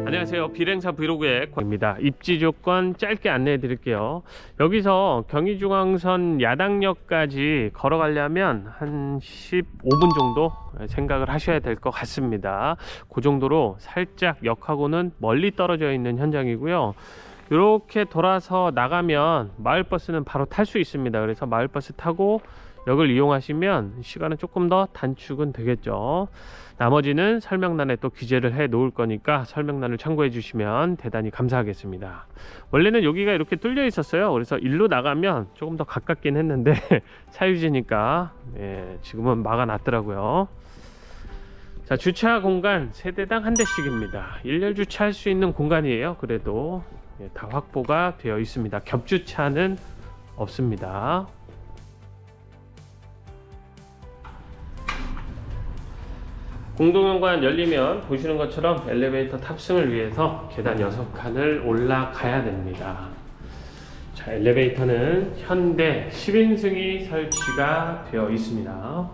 안녕하세요. 비행사 브이로그의 광입니다. 입지 조건 짧게 안내해 드릴게요. 여기서 경의중앙선 야당역까지 걸어가려면 한 15분 정도 생각을 하셔야 될 것 같습니다. 그 정도로 살짝 역하고는 멀리 떨어져 있는 현장이고요. 이렇게 돌아서 나가면 마을버스는 바로 탈 수 있습니다. 그래서 마을버스 타고 역을 이용하시면 시간은 조금 더 단축은 되겠죠. 나머지는 설명란에 또 기재를 해 놓을 거니까 설명란을 참고해 주시면 대단히 감사하겠습니다. 원래는 여기가 이렇게 뚫려 있었어요. 그래서 일로 나가면 조금 더 가깝긴 했는데 사유지니까 지금은 막아 놨더라고요. 자, 주차 공간 세대당 한 대씩입니다. 일렬 주차할 수 있는 공간이에요. 그래도 다 확보가 되어 있습니다. 겹주차는 없습니다. 공동현관 열리면 보시는 것처럼 엘리베이터 탑승을 위해서 계단 6칸을 올라가야 됩니다. 자, 엘리베이터는 현대 10인승이 설치가 되어 있습니다.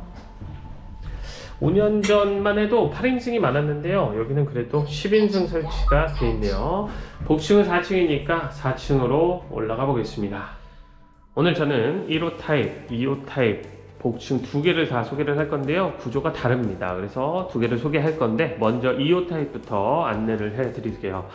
5년 전만 해도 8인승이 많았는데요. 여기는 그래도 10인승 설치가 되어 있네요. 복층은 4층이니까 4층으로 올라가 보겠습니다. 오늘 저는 1호 타입, 2호 타입 복층 두 개를 다 소개를 할 건데요. 구조가 다릅니다. 그래서 두 개를 소개할 건데 먼저 2호 타입부터 안내를 해 드릴게요.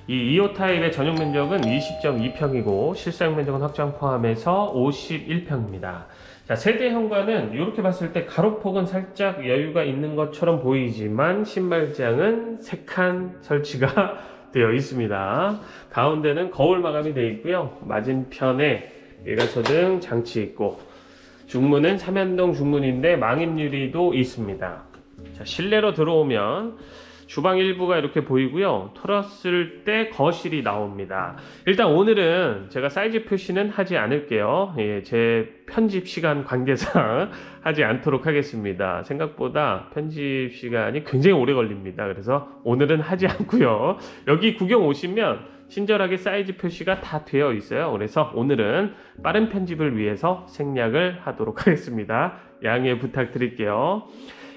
이 2호 타입의 전용 면적은 20.2평이고 실사용 면적은 확장 포함해서 51평입니다. 자, 세대 현관은 이렇게 봤을 때 가로폭은 살짝 여유가 있는 것처럼 보이지만 신발장은 3칸 설치가 되어 있습니다. 가운데는 거울 마감이 되어 있고요. 맞은편에 일가초등 장치 있고 중문은 삼연동 중문인데 망임 유리도 있습니다. 자, 실내로 들어오면 주방 일부가 이렇게 보이고요. 털었을 때 거실이 나옵니다. 일단 오늘은 제가 사이즈 표시는 하지 않을게요. 제 편집 시간 관계상 하지 않도록 하겠습니다. 생각보다 편집 시간이 굉장히 오래 걸립니다. 그래서 오늘은 하지 않고요. 여기 구경 오시면 친절하게 사이즈 표시가 다 되어 있어요. 그래서 오늘은 빠른 편집을 위해서 생략을 하도록 하겠습니다. 양해 부탁드릴게요.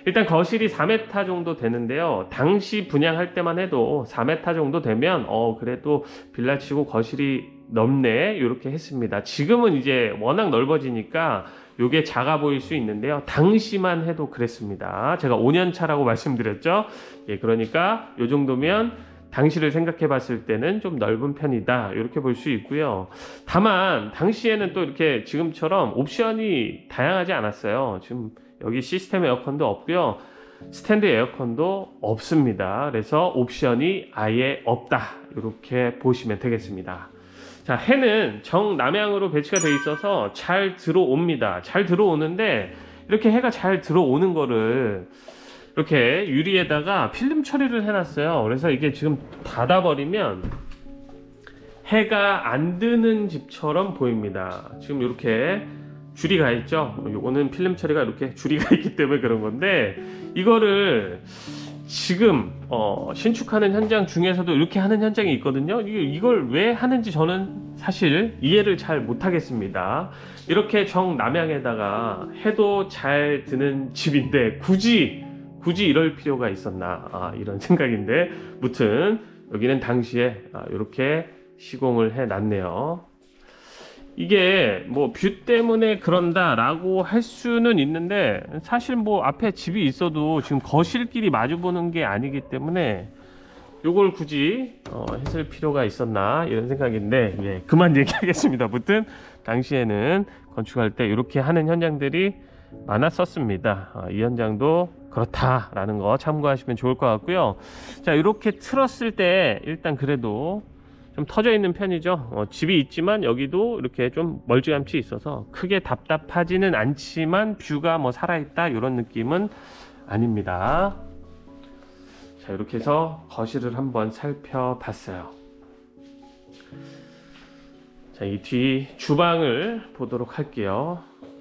일단 거실이 4m 정도 되는데요. 당시 분양할 때만 해도 4m 정도 되면 그래도 빌라치고 거실이 넓네 이렇게 했습니다. 지금은 이제 워낙 넓어지니까 이게 작아 보일 수 있는데요. 당시만 해도 그랬습니다. 제가 5년 차라고 말씀드렸죠. 그러니까 이 정도면 당시를 생각해 봤을 때는 좀 넓은 편이다 이렇게 볼 수 있고요. 다만 당시에는 또 이렇게 지금처럼 옵션이 다양하지 않았어요. 지금 여기 시스템 에어컨도 없고요. 스탠드 에어컨도 없습니다. 그래서 옵션이 아예 없다 이렇게 보시면 되겠습니다. 자, 해는 정남향으로 배치가 되어 있어서 잘 들어옵니다. 잘 들어오는데 이렇게 해가 잘 들어오는 거를 이렇게 유리에다가 필름 처리를 해놨어요. 그래서 이게 지금 닫아버리면 해가 안 드는 집처럼 보입니다. 지금 이렇게 줄이 가 있죠. 요거는 필름 처리가 이렇게 줄이 가 있기 때문에 그런 건데 이거를 지금 신축하는 현장 중에서도 이렇게 하는 현장이 있거든요. 이걸 왜 하는지 저는 사실 이해를 잘 못하겠습니다. 이렇게 정남향에다가 해도 잘 드는 집인데 굳이 이럴 필요가 있었나 이런 생각인데 무튼 여기는 당시에 이렇게 시공을 해 놨네요. 이게 뭐 뷰 때문에 그런다 라고 할 수는 있는데 사실 뭐 앞에 집이 있어도 지금 거실끼리 마주 보는 게 아니기 때문에 요걸 굳이 했을 필요가 있었나 이런 생각인데 그만 얘기하겠습니다. 무튼 당시에는 건축할 때 이렇게 하는 현장들이 많았었습니다. 이 현장도 그렇다라는 거 참고하시면 좋을 것 같고요. 자, 이렇게 틀었을 때 일단 그래도 좀 터져 있는 편이죠. 집이 있지만 여기도 이렇게 좀 멀찌감치 있어서 크게 답답하지는 않지만 뷰가 뭐 살아있다 이런 느낌은 아닙니다. 자, 이렇게 해서 거실을 한번 살펴봤어요. 자, 이 뒤 주방을 보도록 할게요.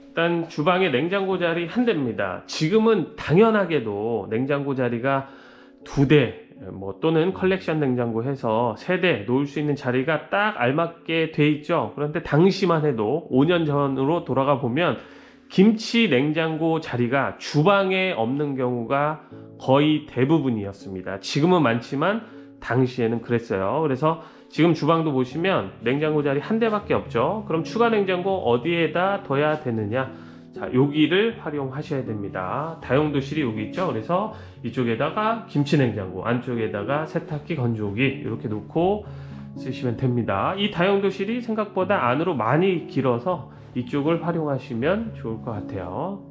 일단 주방에 냉장고 자리 한 대입니다. 지금은 당연하게도 냉장고 자리가 2대 또는 컬렉션 냉장고 해서 3대 놓을 수 있는 자리가 딱 알맞게 돼 있죠. 그런데 당시만 해도 5년 전으로 돌아가 보면 김치 냉장고 자리가 주방에 없는 경우가 거의 대부분이었습니다. 지금은 많지만 당시에는 그랬어요. 그래서 지금 주방도 보시면 냉장고 자리 한 대밖에 없죠. 그럼 추가 냉장고 어디에다 둬야 되느냐? 자, 여기를 활용하셔야 됩니다. 다용도실이 여기 있죠. 그래서 이쪽에다가 김치냉장고, 안쪽에다가 세탁기, 건조기 이렇게 놓고 쓰시면 됩니다. 이 다용도실이 생각보다 안으로 많이 길어서 이쪽을 활용하시면 좋을 것 같아요.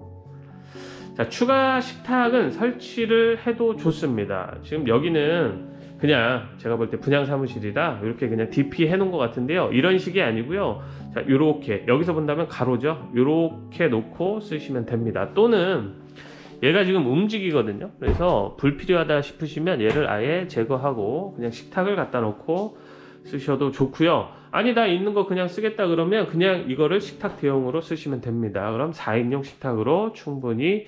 자, 추가 식탁은 설치를 해도 좋습니다. 지금 여기는 그냥 제가 볼 때 분양 사무실이라 이렇게 그냥 DP 해 놓은 것 같은데요. 이런 식이 아니고요. 자, 요렇게 여기서 본다면 가로죠. 요렇게 놓고 쓰시면 됩니다. 또는 얘가 지금 움직이거든요. 그래서 불필요하다 싶으시면 얘를 아예 제거하고 그냥 식탁을 갖다 놓고 쓰셔도 좋고요. 아니다, 있는 거 그냥 쓰겠다 그러면 그냥 이거를 식탁 대용으로 쓰시면 됩니다. 그럼 4인용 식탁으로 충분히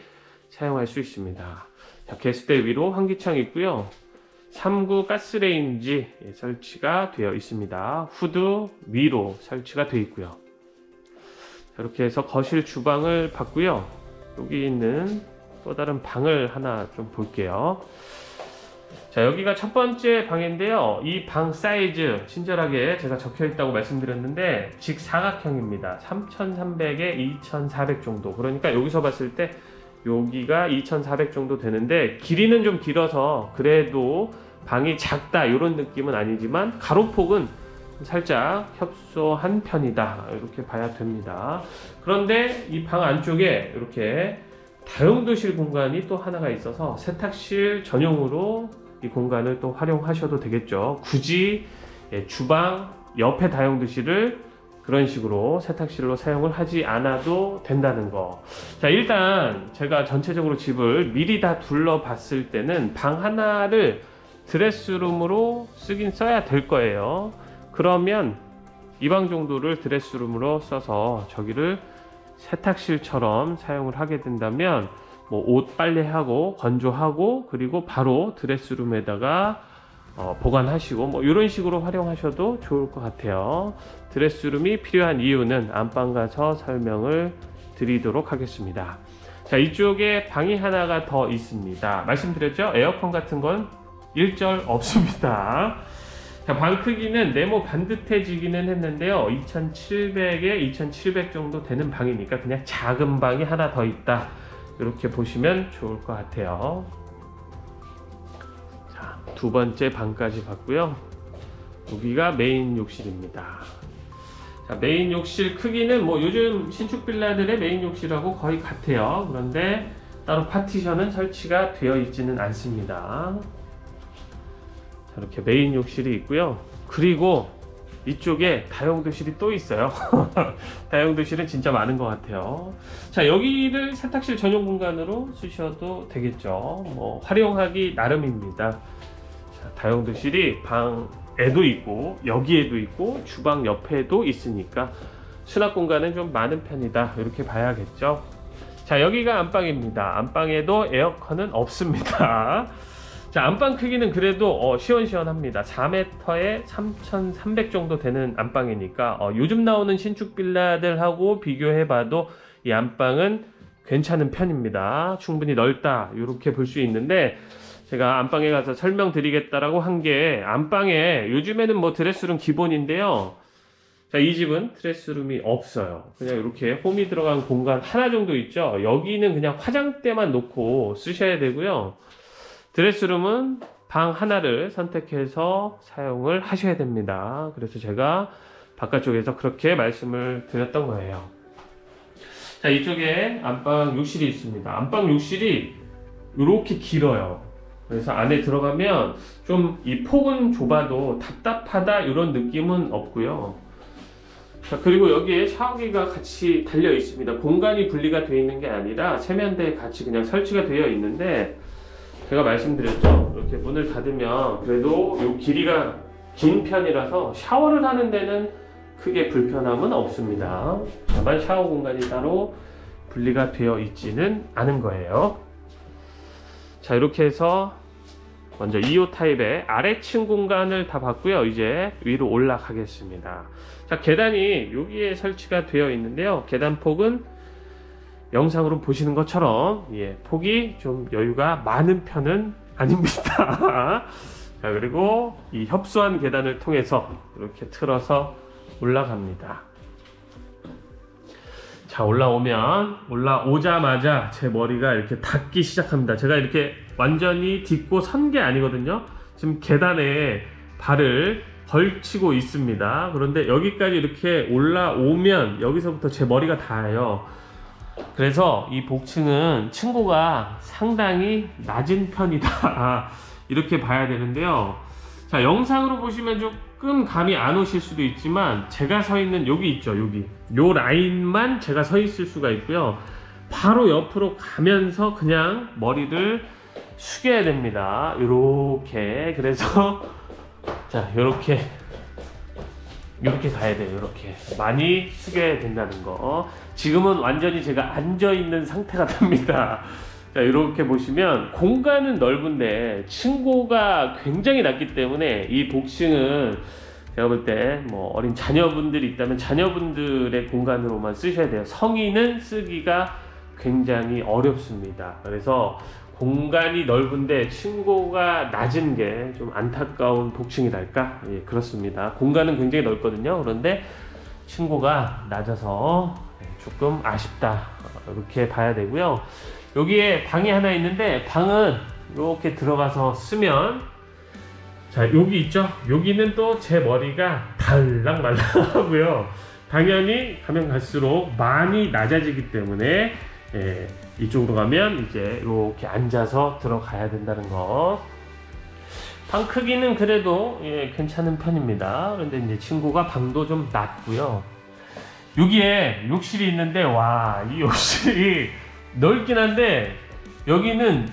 사용할 수 있습니다. 자, 게스대 위로 환기창 있고요. 3구 가스레인지 설치가 되어 있습니다. 후드 위로 설치가 되어 있고요. 자, 이렇게 해서 거실 주방을 봤고요. 여기 있는 또 다른 방을 하나 좀 볼게요. 자, 여기가 첫 번째 방인데요. 이 방 사이즈 친절하게 제가 적혀 있다고 말씀드렸는데 직사각형입니다. 3300에 2400 정도. 그러니까 여기서 봤을 때 여기가 2400 정도 되는데 길이는 좀 길어서 그래도 방이 작다 이런 느낌은 아니지만 가로폭은 살짝 협소한 편이다 이렇게 봐야 됩니다. 그런데 이 방 안쪽에 이렇게 다용도실 공간이 또 하나가 있어서 세탁실 전용으로 이 공간을 또 활용하셔도 되겠죠. 굳이 주방 옆에 다용도실을 그런 식으로 세탁실로 사용을 하지 않아도 된다는 거. 자, 일단 제가 전체적으로 집을 미리 다 둘러봤을 때는 방 하나를 드레스룸으로 쓰긴 써야 될 거예요. 그러면 이 방 정도를 드레스룸으로 써서 저기를 세탁실처럼 사용을 하게 된다면 뭐 옷 빨래하고 건조하고 그리고 바로 드레스룸에다가 보관하시고 뭐 이런 식으로 활용하셔도 좋을 것 같아요. 드레스룸이 필요한 이유는 안방 가서 설명을 드리도록 하겠습니다. 자, 이쪽에 방이 하나가 더 있습니다. 말씀드렸죠? 에어컨 같은 건 일절 없습니다. 자, 방 크기는 네모 반듯해지기는 했는데요. 2700에 2700 정도 되는 방이니까 그냥 작은 방이 하나 더 있다 이렇게 보시면 좋을 것 같아요. 두 번째 방까지 봤고요. 여기가 메인 욕실입니다. 자, 메인 욕실 크기는 뭐 요즘 신축 빌라들의 메인 욕실하고 거의 같아요. 그런데 따로 파티션은 설치가 되어 있지는 않습니다. 자, 이렇게 메인 욕실이 있고요. 그리고 이쪽에 다용도실이 또 있어요. 다용도실은 진짜 많은 것 같아요. 자, 여기를 세탁실 전용 공간으로 쓰셔도 되겠죠. 뭐 활용하기 나름입니다. 다용도실이 방에도 있고 여기에도 있고 주방 옆에도 있으니까 수납 공간은 좀 많은 편이다 이렇게 봐야겠죠. 자, 여기가 안방입니다. 안방에도 에어컨은 없습니다. 자, 안방 크기는 그래도 시원시원합니다. 4m에 3300 정도 되는 안방이니까 요즘 나오는 신축 빌라들하고 비교해봐도 이 안방은 괜찮은 편입니다. 충분히 넓다 이렇게 볼 수 있는데 제가 안방에 가서 설명드리겠다라고 한 게 안방에 요즘에는 뭐 드레스룸 기본인데요. 자, 이 집은 드레스룸이 없어요. 그냥 이렇게 홈이 들어간 공간 하나 정도 있죠. 여기는 그냥 화장대만 놓고 쓰셔야 되고요. 드레스룸은 방 하나를 선택해서 사용을 하셔야 됩니다. 그래서 제가 바깥쪽에서 그렇게 말씀을 드렸던 거예요. 자, 이쪽에 안방 욕실이 있습니다. 안방 욕실이 이렇게 길어요. 그래서 안에 들어가면 좀 이 폭은 좁아도 답답하다 이런 느낌은 없고요. 자, 그리고 여기에 샤워기가 같이 달려 있습니다. 공간이 분리가 되어 있는 게 아니라 세면대에 같이 그냥 설치가 되어 있는데 제가 말씀드렸죠. 이렇게 문을 닫으면 그래도 이 길이가 긴 편이라서 샤워를 하는 데는 크게 불편함은 없습니다. 다만 샤워 공간이 따로 분리가 되어 있지는 않은 거예요. 자, 이렇게 해서 먼저 2호 타입의 아래층 공간을 다 봤고요. 이제 위로 올라가겠습니다. 자, 계단이 여기에 설치가 되어 있는데요. 계단 폭은 영상으로 보시는 것처럼 폭이 좀 여유가 많은 편은 아닙니다. 자, 그리고 이 협소한 계단을 통해서 이렇게 틀어서 올라갑니다. 자, 올라오자마자 제 머리가 이렇게 닿기 시작합니다. 제가 이렇게 완전히 딛고 선 게 아니거든요. 지금 계단에 발을 걸치고 있습니다. 그런데 여기까지 이렇게 올라오면 여기서부터 제 머리가 닿아요. 그래서 이 복층은 층고가 상당히 낮은 편이다 이렇게 봐야 되는데요. 자, 영상으로 보시면 조금 감이 안 오실 수도 있지만 제가 서 있는 여기 있죠, 여기 요 라인만 제가 서 있을 수가 있고요. 바로 옆으로 가면서 그냥 머리를 숙여야 됩니다. 이렇게. 그래서 자, 이렇게 가야 돼요. 이렇게 많이 숙여야 된다는 거. 지금은 완전히 제가 앉아 있는 상태가 됩니다. 자, 이렇게 보시면 공간은 넓은데 층고가 굉장히 낮기 때문에 이 복층은 제가 볼 때 뭐 어린 자녀분들이 있다면 자녀분들의 공간으로만 쓰셔야 돼요. 성인은 쓰기가 굉장히 어렵습니다. 그래서 공간이 넓은데 층고가 낮은 게 좀 안타까운 복층이랄까? 예, 그렇습니다. 공간은 굉장히 넓거든요. 그런데 층고가 낮아서 조금 아쉽다, 이렇게 봐야 되고요. 여기에 방이 하나 있는데 방은 이렇게 들어가서 쓰면, 자, 여기 있죠? 여기는 또 제 머리가 달랑말랑하고요. 당연히 가면 갈수록 많이 낮아지기 때문에 이쪽으로 가면 이제 이렇게 앉아서 들어가야 된다는 거. 방 크기는 그래도 괜찮은 편입니다. 그런데 이제 친구가 방도 좀 낮고요. 여기에 욕실이 있는데, 와, 이 욕실이 넓긴 한데 여기는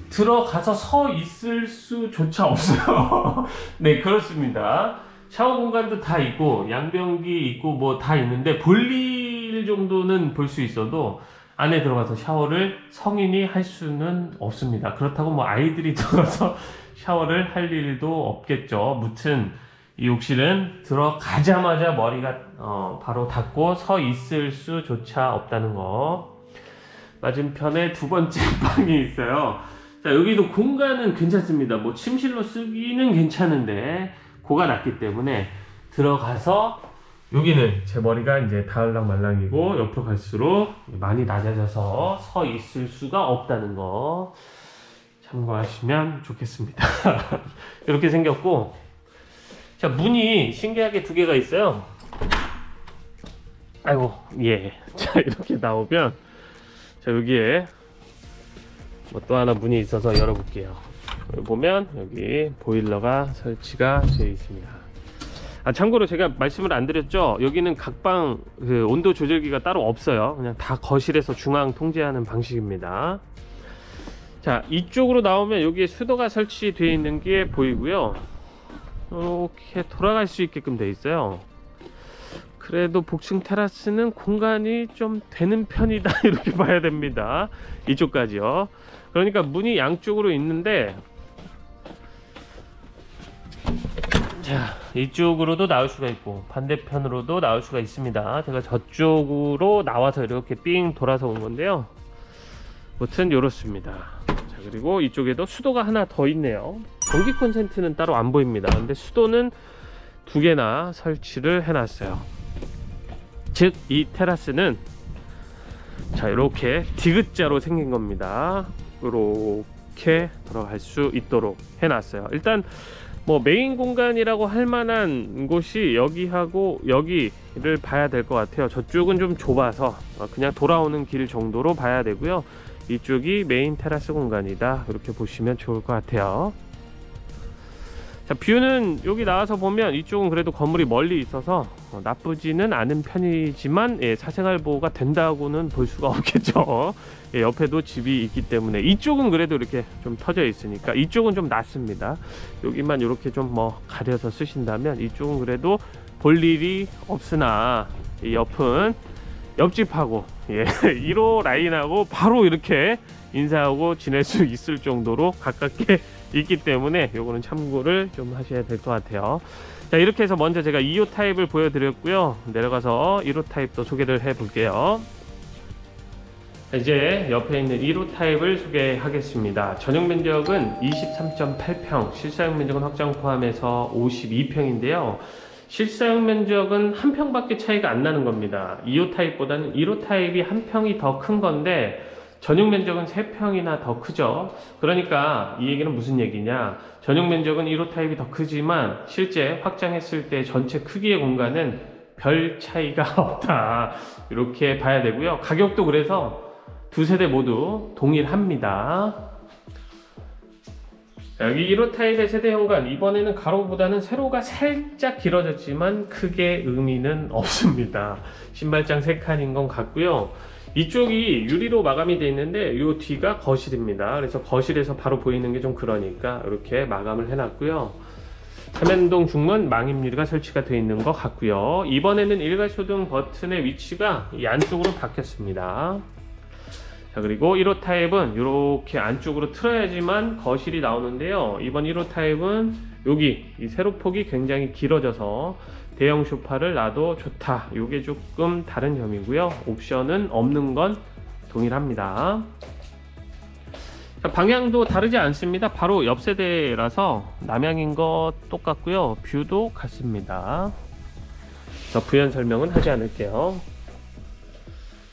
들어가서 서 있을 수조차 없어요. 네, 그렇습니다. 샤워 공간도 다 있고 양변기 있고 뭐 다 있는데 볼일 정도는 볼 수 있어도 안에 들어가서 샤워를 성인이 할 수는 없습니다. 그렇다고 뭐 아이들이 들어가서 샤워를 할 일도 없겠죠. 무튼 이 욕실은 들어가자마자 머리가 바로 닿고 서 있을 수조차 없다는 거. 맞은편에 두 번째 방이 있어요. 자, 여기도 공간은 괜찮습니다. 뭐 침실로 쓰기는 괜찮은데 고가 낮기 때문에 들어가서, 여기는 제 머리가 이제 닿을랑말랑이고 옆으로 갈수록 많이 낮아져서 서 있을 수가 없다는 거 참고하시면 좋겠습니다. 이렇게 생겼고, 자, 문이 신기하게 두 개가 있어요. 아이고, 예. 자, 이렇게 나오면, 자, 여기에 뭐 또 하나 문이 있어서 열어볼게요. 여기 보면 여기 보일러가 설치가 되어 있습니다. 아, 참고로 제가 말씀을 안 드렸죠. 여기는 각방 그 온도 조절기가 따로 없어요. 그냥 다 거실에서 중앙 통제하는 방식입니다. 자, 이쪽으로 나오면 여기에 수도가 설치되어 있는 게 보이고요. 이렇게 돌아갈 수 있게끔 되어 있어요. 그래도 복층 테라스는 공간이 좀 되는 편이다, 이렇게 봐야 됩니다. 이쪽까지요. 그러니까 문이 양쪽으로 있는데, 자, 이쪽으로도 나올 수가 있고 반대편으로도 나올 수가 있습니다. 제가 저쪽으로 나와서 이렇게 삥 돌아서 온 건데요. 무튼 이렇습니다. 자, 그리고 이쪽에도 수도가 하나 더 있네요. 전기 콘센트는 따로 안 보입니다. 근데 수도는 두 개나 설치를 해놨어요. 즉, 이 테라스는 자, 이렇게 디귿자로 생긴 겁니다. 이렇게 들어갈 수 있도록 해놨어요. 일단 뭐 메인 공간이라고 할 만한 곳이 여기하고 여기를 봐야 될 것 같아요. 저쪽은 좀 좁아서 그냥 돌아오는 길 정도로 봐야 되고요. 이쪽이 메인 테라스 공간이다, 이렇게 보시면 좋을 것 같아요. 자, 뷰는 여기 나와서 보면 이쪽은 그래도 건물이 멀리 있어서 나쁘지는 않은 편이지만, 사생활 보호가 된다고는 볼 수가 없겠죠. 옆에도 집이 있기 때문에. 이쪽은 그래도 이렇게 좀 터져 있으니까 이쪽은 좀 낫습니다. 여기만 이렇게 좀 뭐 가려서 쓰신다면 이쪽은 그래도 볼 일이 없으나, 이 옆은 옆집하고 1호 라인하고 바로 이렇게 인사하고 지낼 수 있을 정도로 가깝게 있기 때문에 요거는 참고를 좀 하셔야 될 것 같아요. 자, 이렇게 해서 먼저 제가 2호 타입을 보여드렸고요. 내려가서 1호 타입도 소개를 해 볼게요. 이제 옆에 있는 1호 타입을 소개하겠습니다. 전용 면적은 23.8평, 실사용 면적은 확장 포함해서 52평인데요. 실사용 면적은 1평밖에 차이가 안 나는 겁니다. 2호 타입보다는 1호 타입이 1평이 더 큰 건데 전용 면적은 3평이나 더 크죠. 그러니까 이 얘기는 무슨 얘기냐, 전용 면적은 1호 타입이 더 크지만 실제 확장했을 때 전체 크기의 공간은 별 차이가 없다, 이렇게 봐야 되고요. 가격도 그래서 두 세대 모두 동일합니다. 여기 1호 타입의 세대 현관, 이번에는 가로보다는 세로가 살짝 길어졌지만 크게 의미는 없습니다. 신발장 3칸인 건 같고요. 이쪽이 유리로 마감이 되어 있는데 이 뒤가 거실입니다. 그래서 거실에서 바로 보이는 게 좀 그러니까 이렇게 마감을 해놨고요. 삼연동 중문 망임 유리가 설치가 되어 있는 것 같고요. 이번에는 일괄소등 버튼의 위치가 이 안쪽으로 바뀌었습니다. 자, 그리고 1호 타입은 이렇게 안쪽으로 틀어야지만 거실이 나오는데요. 이번 1호 타입은 여기 이 세로폭이 굉장히 길어져서 대형 소파를 놔도 좋다, 이게 조금 다른 점이고요. 옵션은 없는 건 동일합니다. 자, 방향도 다르지 않습니다. 바로 옆 세대라서 남향인 것 똑같고요. 뷰도 같습니다. 더 부연 설명은 하지 않을게요.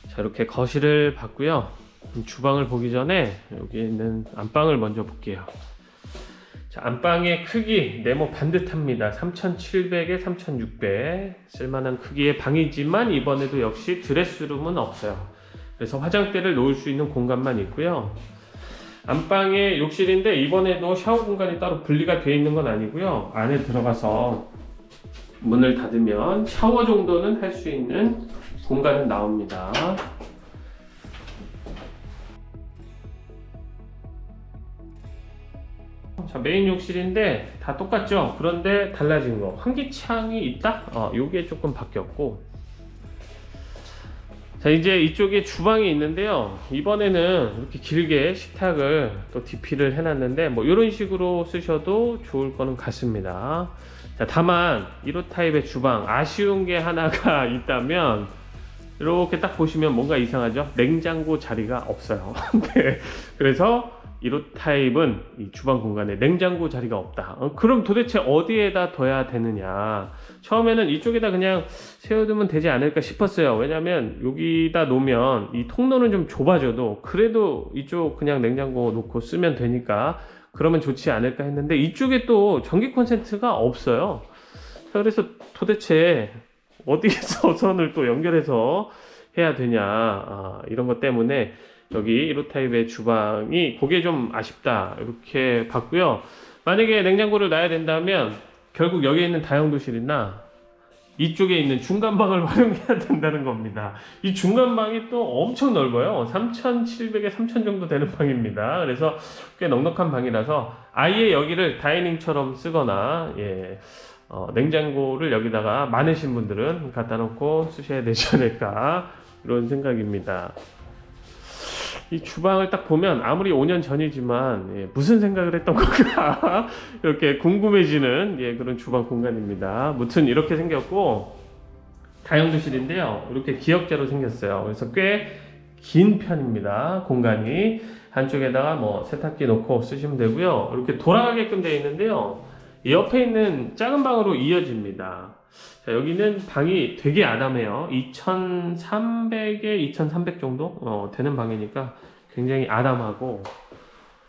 자, 이렇게 거실을 봤고요. 주방을 보기 전에 여기 있는 안방을 먼저 볼게요. 자, 안방의 크기 네모 반듯합니다. 3700에 3600, 쓸만한 크기의 방이지만 이번에도 역시 드레스룸은 없어요. 그래서 화장대를 놓을 수 있는 공간만 있고요. 안방의 욕실인데 이번에도 샤워 공간이 따로 분리가 되어 있는 건 아니고요. 안에 들어가서 문을 닫으면 샤워 정도는 할 수 있는 공간은 나옵니다. 자, 메인 욕실인데 다 똑같죠? 그런데 달라진 거, 환기창이 있다? 요게 조금 바뀌었고. 자, 이제 이쪽에 주방이 있는데요. 이번에는 이렇게 길게 식탁을 또 DP를 해놨는데 뭐 이런 식으로 쓰셔도 좋을 거는 같습니다. 자, 다만 1호 타입의 주방 아쉬운 게 하나가 있다면 이렇게 딱 보시면 뭔가 이상하죠? 냉장고 자리가 없어요. 네. 그래서 1호 타입은 이 주방 공간에 냉장고 자리가 없다. 그럼 도대체 어디에다 둬야 되느냐? 처음에는 이쪽에다 그냥 세워두면 되지 않을까 싶었어요. 왜냐면 여기다 놓으면 이 통로는 좀 좁아져도 그래도 이쪽 그냥 냉장고 놓고 쓰면 되니까 그러면 좋지 않을까 했는데 이쪽에 또 전기 콘센트가 없어요. 그래서 도대체 어디에서 선을 또 연결해서 해야 되냐, 이런 것 때문에 여기 1호 타입의 주방이 그게 좀 아쉽다, 이렇게 봤고요. 만약에 냉장고를 놔야 된다면 결국 여기에 있는 다용도실이나 이쪽에 있는 중간방을 활용해야 된다는 겁니다. 이 중간방이 또 엄청 넓어요. 3700에 3000 정도 되는 방입니다. 그래서 꽤 넉넉한 방이라서 아예 여기를 다이닝처럼 쓰거나, 냉장고를 여기다가 많으신 분들은 갖다 놓고 쓰셔야 되지 않을까, 이런 생각입니다. 이 주방을 딱 보면 아무리 5년 전이지만 무슨 생각을 했던 건가 이렇게 궁금해지는 그런 주방 공간입니다. 무튼 이렇게 생겼고 다용도실인데요. 이렇게 기역자로 생겼어요. 그래서 꽤 긴 편입니다. 공간이 한쪽에다가 뭐 세탁기 놓고 쓰시면 되고요. 이렇게 돌아가게끔 되어 있는데요. 이 옆에 있는 작은 방으로 이어집니다. 자, 여기는 방이 되게 아담해요. 2300에 2300 정도 되는 방이니까 굉장히 아담하고,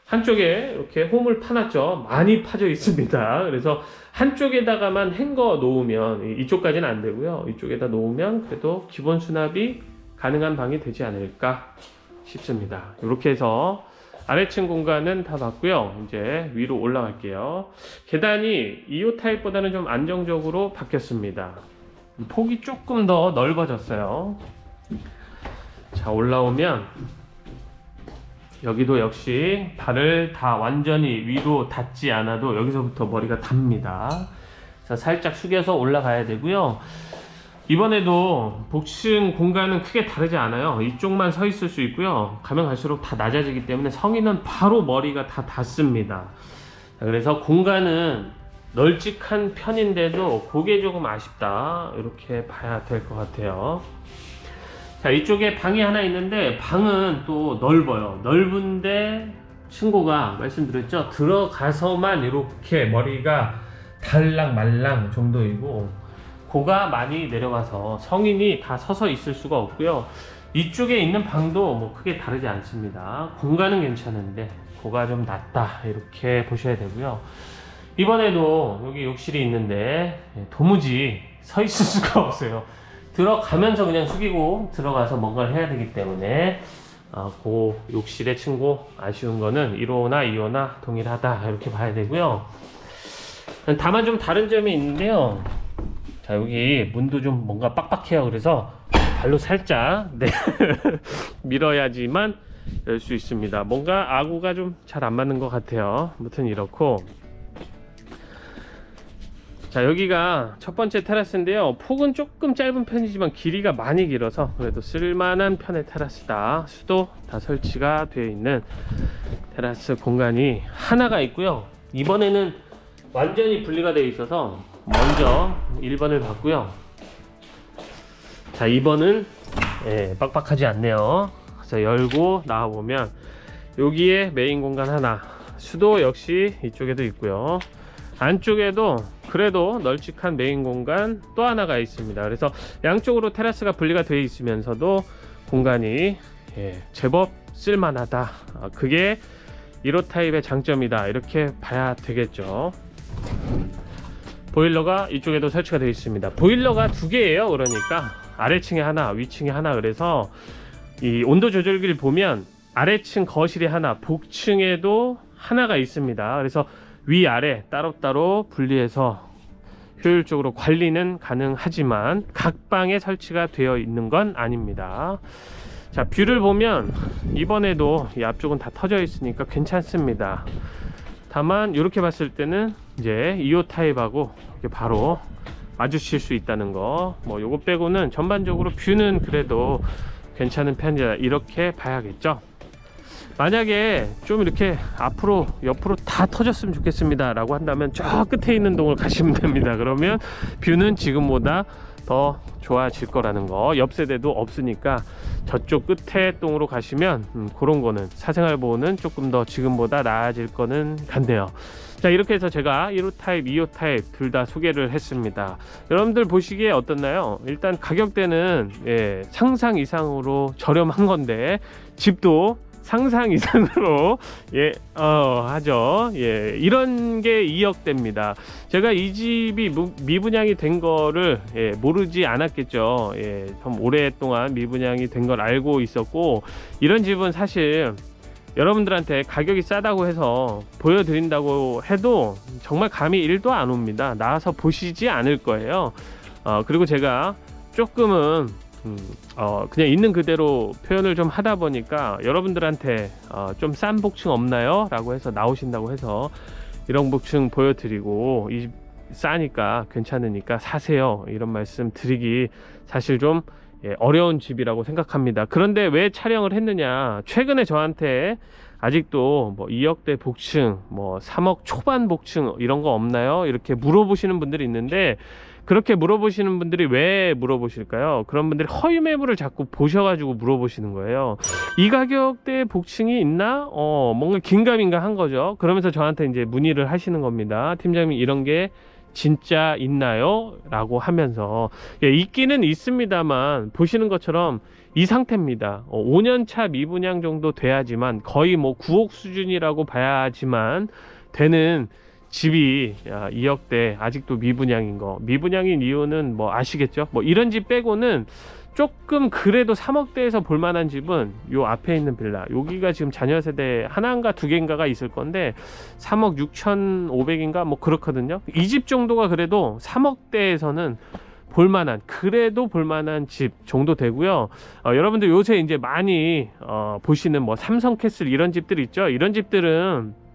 한쪽에 이렇게 홈을 파놨죠. 많이 파져 있습니다. 그래서 한쪽에다가만 행거 놓으면, 이쪽까지는 안 되고요. 이쪽에다 놓으면 그래도 기본 수납이 가능한 방이 되지 않을까 싶습니다. 이렇게 해서 아래층 공간은 다 봤고요. 이제 위로 올라갈게요. 계단이 2호 타입보다는 좀 안정적으로 바뀌었습니다. 폭이 조금 더 넓어졌어요. 자, 올라오면 여기도 역시 발을 다 완전히 위로 닿지 않아도 여기서부터 머리가 닿습니다. 자, 살짝 숙여서 올라가야 되고요. 이번에도 복층 공간은 크게 다르지 않아요. 이쪽만 서 있을 수 있고요. 가면 갈수록 다 낮아지기 때문에 성인은 바로 머리가 다 닿습니다. 그래서 공간은 널찍한 편인데도 그게 조금 아쉽다, 이렇게 봐야 될 것 같아요. 자, 이쪽에 방이 하나 있는데 방은 또 넓어요. 넓은데 친구가 말씀드렸죠, 들어가서만 이렇게 머리가 달랑 말랑 정도이고, 고가 많이 내려가서 성인이 다 서서 있을 수가 없고요. 이쪽에 있는 방도 뭐 크게 다르지 않습니다. 공간은 괜찮은데 고가 좀 낮다, 이렇게 보셔야 되고요. 이번에도 여기 욕실이 있는데 도무지 서 있을 수가 없어요. 들어가면서 그냥 숙이고 들어가서 뭔가를 해야 되기 때문에 그 욕실의 친구 아쉬운 거는 1호나 2호나 동일하다, 이렇게 봐야 되고요. 다만 좀 다른 점이 있는데요. 자, 여기 문도 좀 뭔가 빡빡해요. 그래서 발로 살짝 밀어야지만 열 수 있습니다. 뭔가 아구가 좀 잘 안 맞는 것 같아요. 아무튼 이렇고, 자, 여기가 첫 번째 테라스인데요. 폭은 조금 짧은 편이지만 길이가 많이 길어서 그래도 쓸만한 편의 테라스다. 수도 다 설치가 되어 있는 테라스 공간이 하나가 있고요. 이번에는 완전히 분리가 되어 있어서 먼저 1번을 봤고요. 자, 2번은 빡빡하지 않네요. 그래서 열고 나와보면 여기에 메인 공간 하나, 수도 역시 이쪽에도 있고요. 안쪽에도 그래도 널찍한 메인 공간 또 하나가 있습니다. 그래서 양쪽으로 테라스가 분리가 되어 있으면서도 공간이 제법 쓸만하다. 그게 1호 타입의 장점이다, 이렇게 봐야 되겠죠. 보일러가 이쪽에도 설치가 되어 있습니다. 보일러가 두 개예요. 그러니까 아래층에 하나, 위층에 하나. 그래서 이 온도 조절기를 보면 아래층 거실에 하나, 북층에도 하나가 있습니다. 그래서 위아래 따로따로 분리해서 효율적으로 관리는 가능하지만 각 방에 설치가 되어 있는 건 아닙니다. 자, 뷰를 보면 이번에도 이 앞쪽은 다 터져 있으니까 괜찮습니다. 다만 이렇게 봤을 때는 이제 2호 타입하고 이렇게 바로 마주칠 수 있다는 거, 뭐 요거 빼고는 전반적으로 뷰는 그래도 괜찮은 편이다, 이렇게 봐야겠죠. 만약에 좀 이렇게 앞으로 옆으로 다 터졌으면 좋겠습니다 라고 한다면 저 끝에 있는 동을 가시면 됩니다. 그러면 뷰는 지금보다 더 좋아질 거라는 거. 옆 세대도 없으니까 저쪽 끝에 동으로 가시면 그런 거는 사생활보호는 조금 더 지금보다 나아질 거는 같네요. 자, 이렇게 해서 제가 1호 타입, 2호 타입 둘 다 소개를 했습니다. 여러분들 보시기에 어떻나요? 일단 가격대는 상상 이상으로 저렴한 건데 집도 상상 이상으로 하죠. 이런 게 2억대입니다. 제가 이 집이 미분양이 된 거를 모르지 않았겠죠. 좀 오랫동안 미분양이 된 걸 알고 있었고, 이런 집은 사실 여러분들한테 가격이 싸다고 해서 보여드린다고 해도 정말 감이 1도 안 옵니다. 나와서 보시지 않을 거예요. 그리고 제가 조금은 그냥 있는 그대로 표현을 좀 하다 보니까 여러분들한테 좀 싼 복층 없나요? 라고 해서 나오신다고 해서 이런 복층 보여드리고, 이 집 싸니까 괜찮으니까 사세요, 이런 말씀 드리기 사실 좀 어려운 집이라고 생각합니다. 그런데 왜 촬영을 했느냐, 최근에 저한테 아직도 뭐 2억대 복층, 뭐 3억 초반 복층 이런 거 없나요? 이렇게 물어보시는 분들이 있는데, 그렇게 물어보시는 분들이 왜 물어보실까요? 그런 분들이 허위 매물을 자꾸 보셔가지고 물어보시는 거예요. 이 가격대 복층이 있나? 뭔가 긴가민가 한 거죠. 그러면서 저한테 이제 문의를 하시는 겁니다. 팀장님, 이런 게 진짜 있나요? 라고 하면서, 있기는 있습니다만 보시는 것처럼 이 상태입니다. 5년차 미분양 정도 돼야지만, 거의 뭐 9억 수준이라고 봐야지만 되는 집이 2억대 아직도 미분양인 거. 미분양인 이유는 뭐 아시겠죠? 뭐 이런 집 빼고는 조금 그래도 3억대에서 볼만한 집은 요 앞에 있는 빌라, 여기가 지금 자녀 세대 하나인가 두 개인가가 있을 건데 3억 6,500인가 뭐 그렇거든요. 이 집 정도가 그래도 3억대에서는 볼만한, 그래도 볼만한 집 정도 되고요. 여러분들 요새 이제 많이 보시는 뭐 삼성캐슬 이런 집들 있죠. 이런 집들은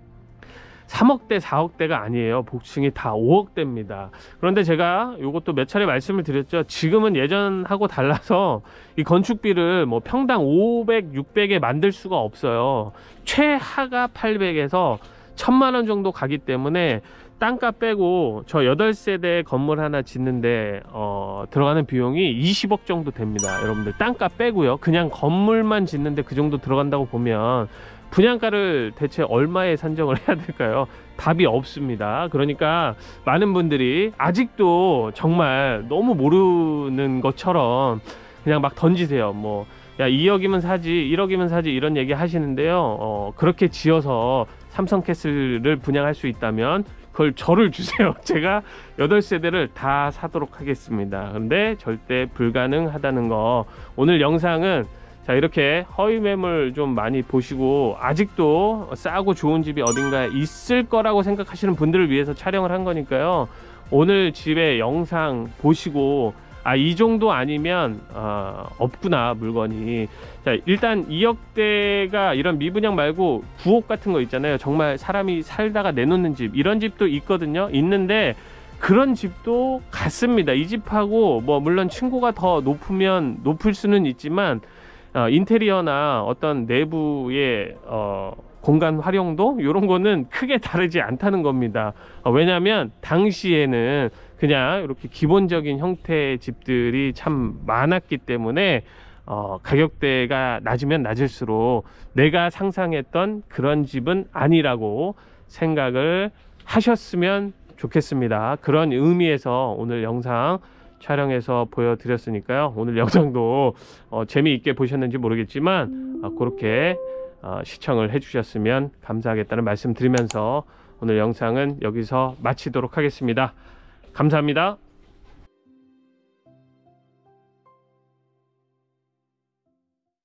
3억대 4억대가 아니에요. 복층이 다 5억대입니다 그런데 제가 요것도 몇 차례 말씀을 드렸죠. 지금은 예전하고 달라서 이 건축비를 뭐 평당 500, 600에 만들 수가 없어요. 최하가 800에서 1000만원 정도 가기 때문에 땅값 빼고 저 8세대 건물 하나 짓는데 들어가는 비용이 20억 정도 됩니다. 여러분들 땅값 빼고요. 그냥 건물만 짓는데 그 정도 들어간다고 보면 분양가를 대체 얼마에 산정을 해야 될까요? 답이 없습니다. 그러니까 많은 분들이 아직도 정말 너무 모르는 것처럼 그냥 막 던지세요. 뭐 야 2억이면 사지 1억이면 사지 이런 얘기 하시는데요. 그렇게 지어서 삼성캐슬을 분양할 수 있다면 그걸 저를 주세요. 제가 8세대를 다 사도록 하겠습니다. 근데 절대 불가능하다는 거, 오늘 영상은 자 이렇게 허위 매물 좀 많이 보시고 아직도 싸고 좋은 집이 어딘가에 있을 거라고 생각하시는 분들을 위해서 촬영을 한 거니까요. 오늘 집의 영상 보시고 이 정도 아니면 없구나 물건이. 자 일단 2억대가 이런 미분양 말고 9억 같은 거 있잖아요. 정말 사람이 살다가 내놓는 집, 이런 집도 있거든요. 있는데 그런 집도 같습니다. 이 집하고 뭐 물론 층고가 더 높으면 높을 수는 있지만 인테리어나 어떤 내부의 공간 활용도 이런 거는 크게 다르지 않다는 겁니다. 왜냐하면 당시에는 그냥 이렇게 기본적인 형태의 집들이 참 많았기 때문에 가격대가 낮으면 낮을수록 내가 상상했던 그런 집은 아니라고 생각을 하셨으면 좋겠습니다. 그런 의미에서 오늘 영상 촬영해서 보여드렸으니까요. 오늘 영상도 재미있게 보셨는지 모르겠지만 그렇게 시청을 해주셨으면 감사하겠다는 말씀 드리면서 오늘 영상은 여기서 마치도록 하겠습니다. 감사합니다.